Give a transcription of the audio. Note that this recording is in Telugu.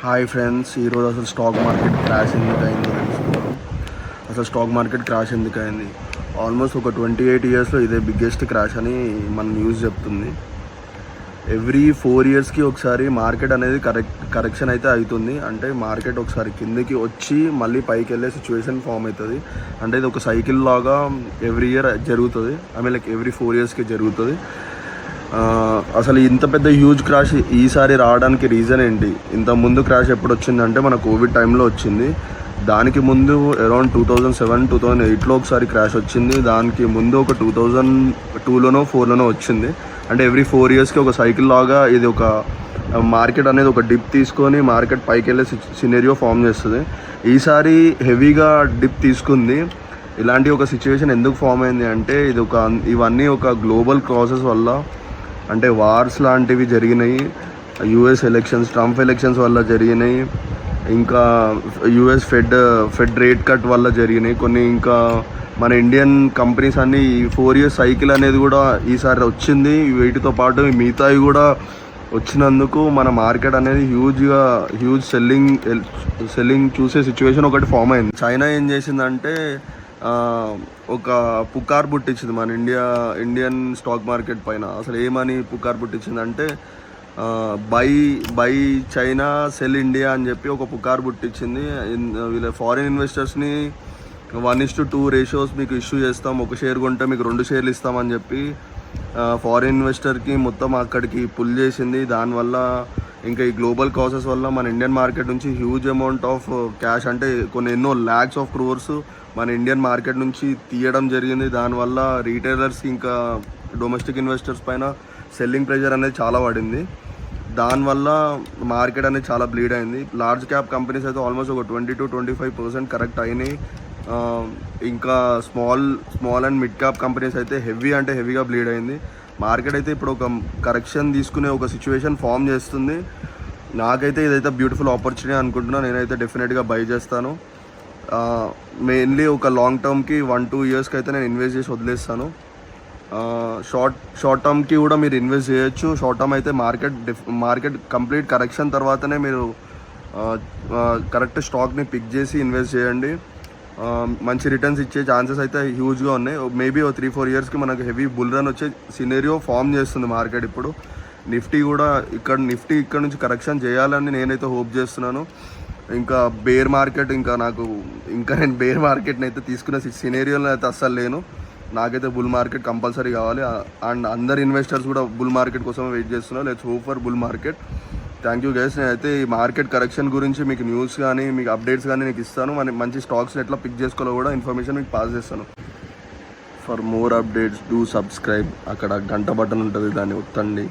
హాయ్ ఫ్రెండ్స్, ఈరోజు అసలు స్టాక్ మార్కెట్ క్రాష్ ఎందుకు అయిందో తెలుసుకుందాం. అసలు స్టాక్ మార్కెట్ క్రాష్ ఎందుకు అయింది? ఆల్మోస్ట్ ఒక 28 ఇయర్స్లో ఇదే బిగ్గెస్ట్ క్రాష్ అని మన న్యూస్ చెప్తుంది. ఎవ్రీ 4 ఇయర్స్కి ఒకసారి మార్కెట్ అనేది కరెక్షన్ అయితే అవుతుంది. అంటే మార్కెట్ ఒకసారి కిందకి వచ్చి మళ్ళీ పైకి వెళ్ళే సిచ్యువేషన్ ఫామ్ అవుతుంది. అంటే ఇది ఒక సైకిల్ లాగా ఎవ్రీ ఇయర్ జరుగుతుంది. లైక్ ఎవ్రీ 4 ఇయర్స్కి జరుగుతుంది. అసలు ఇంత పెద్ద హ్యూజ్ క్రాష్ ఈసారి రావడానికి రీజన్ ఏంటి? ఇంత ముందు క్రాష్ ఎప్పుడు వచ్చిందంటే మన కోవిడ్ టైంలో వచ్చింది. దానికి ముందు అరౌండ్ 2007, 2008లో ఒకసారి క్రాష్ వచ్చింది. దానికి ముందు ఒక 2002లోనో 2004లోనో వచ్చింది. అంటే ఎవ్రీ 4 ఇయర్స్కి ఒక సైకిల్ లాగా ఇది ఒక మార్కెట్ అనేది ఒక డిప్ తీసుకొని మార్కెట్ పైకి వెళ్ళే సినెరియో ఫామ్ చేస్తుంది. ఈసారి హెవీగా డిప్ తీసుకుంది. ఇలాంటి ఒక సిచ్యువేషన్ ఎందుకు ఫామ్ అయింది అంటే ఇవన్నీ ఒక గ్లోబల్ కాజెస్ వల్ల, అంటే వార్స్ లాంటివి జరిగినాయి, యూఎస్ ఎలక్షన్స్, ట్రంప్ ఎలక్షన్స్ వల్ల జరిగినాయి, ఇంకా యూఎస్ ఫెడ్ రేట్ కట్ వల్ల జరిగినాయి కొన్ని. ఇంకా మన ఇండియన్ కంపెనీస్ అన్నీ 4 ఇయర్స్ సైకిల్ అనేది కూడా ఈసారి వచ్చింది. వీటితో పాటు మిగతావి కూడా వచ్చినందుకు మన మార్కెట్ అనేది హ్యూజ్ సెల్లింగ్ చూసే సిచ్యువేషన్ ఒకటి ఫామ్ అయింది. చైనా ఏం చేసిందంటే ఒక పుకార్ పుట్టించింది మన ఇండియన్ స్టాక్ మార్కెట్ పైన. అసలు ఏమని పుకార్ పుట్టించిందంటే బై చైనా సెల్ ఇండియా అని చెప్పి ఒక పుకార్ పుట్టించింది. వీళ్ళ ఫారిన్ ఇన్వెస్టర్స్ని 1:2 రేషియోస్ మీకు ఇష్యూ చేస్తాం, ఒక షేర్ కొంటే మీకు 2 షేర్లు ఇస్తామని చెప్పి ఫారిన్ ఇన్వెస్టర్కి మొత్తం అక్కడికి పుల్ చేసింది. దానివల్ల ఇంకా ఈ గ్లోబల్ కాసెస్ వల్ల మన ఇండియన్ మార్కెట్ నుంచి హ్యూజ్ అమౌంట్ ఆఫ్ క్యాష్, అంటే ఎన్నో ల్యాక్స్ ఆఫ్ క్రోర్స్ మన ఇండియన్ మార్కెట్ నుంచి తీయడం జరిగింది. దానివల్ల రీటైలర్స్కి ఇంకా డొమెస్టిక్ ఇన్వెస్టర్స్ పైన సెల్లింగ్ ప్రెషర్ అనేది చాలా పడింది. దానివల్ల మార్కెట్ అనేది చాలా బ్లీడ్ అయింది. లార్జ్ క్యాప్ కంపెనీస్ అయితే ఆల్మోస్ట్ ఒక 20-25% కరెక్ట్ అయినాయి. ఇంకా small and mid cap companies అయితే హెవీగా బ్లీడ్ అయింది. మార్కెట్ అయితే ఇప్పుడు ఒక కరెక్షన్ తీసుకునే ఒక సిచ్యువేషన్ ఫామ్ చేస్తుంది. నాకైతే ఇదైతే బ్యూటిఫుల్ ఆపర్చునిటీ అనుకుంటున్నాను. నేనైతే డెఫినెట్గా బై చేస్తాను. మెయిన్లీ ఒక లాంగ్ టర్మ్కి 1-2 ఇయర్స్కి అయితే నేను ఇన్వెస్ట్ చేసి వదిలేస్తాను. షార్ట్ టర్మ్కి కూడా మీరు ఇన్వెస్ట్ చేయొచ్చు. షార్ట్ టర్మ్ అయితే మార్కెట్ కంప్లీట్ కరెక్షన్ తర్వాతనే మీరు కరెక్ట్ స్టాక్ని పిక్ చేసి ఇన్వెస్ట్ చేయండి. మంచి రిటర్న్స్ ఇచ్చే ఛాన్సెస్ అయితే హ్యూజ్గా ఉన్నాయి. మేబీ 3-4 ఇయర్స్కి మనకు హెవీ బుల్ రన్ వచ్చే సినేరియో ఫామ్ చేస్తుంది మార్కెట్. ఇప్పుడు నిఫ్టీ ఇక్కడ నుంచి కరెక్షన్ చేయాలని నేనైతే హోప్ చేస్తున్నాను. ఇంకా బేర్ మార్కెట్ నేను బేర్ మార్కెట్ని అయితే తీసుకునే సినేరియోలో అయితే అస్సలు లేను. నాకైతే బుల్ మార్కెట్ కంపల్సరీ కావాలి. అండ్ అందరు ఇన్వెస్టర్స్ కూడా బుల్ మార్కెట్ కోసం వెయిట్ చేస్తున్నారు. Let's hope for bull market. Thank you guys. నేనైతే ఈ మార్కెట్ కరెక్షన్ గురించి మీకు న్యూస్ కానీ మీకు అప్డేట్స్ కానీ నీకు ఇస్తాను. మంచి స్టాక్స్ని ఎట్లా పిక్ చేసుకోవాలో కూడా ఇన్ఫర్మేషన్ మీకు పాస్ చేస్తాను. For more updates do subscribe. అక్కడ గంట బటన్ ఉంటుంది, దాన్ని ఒత్తండి.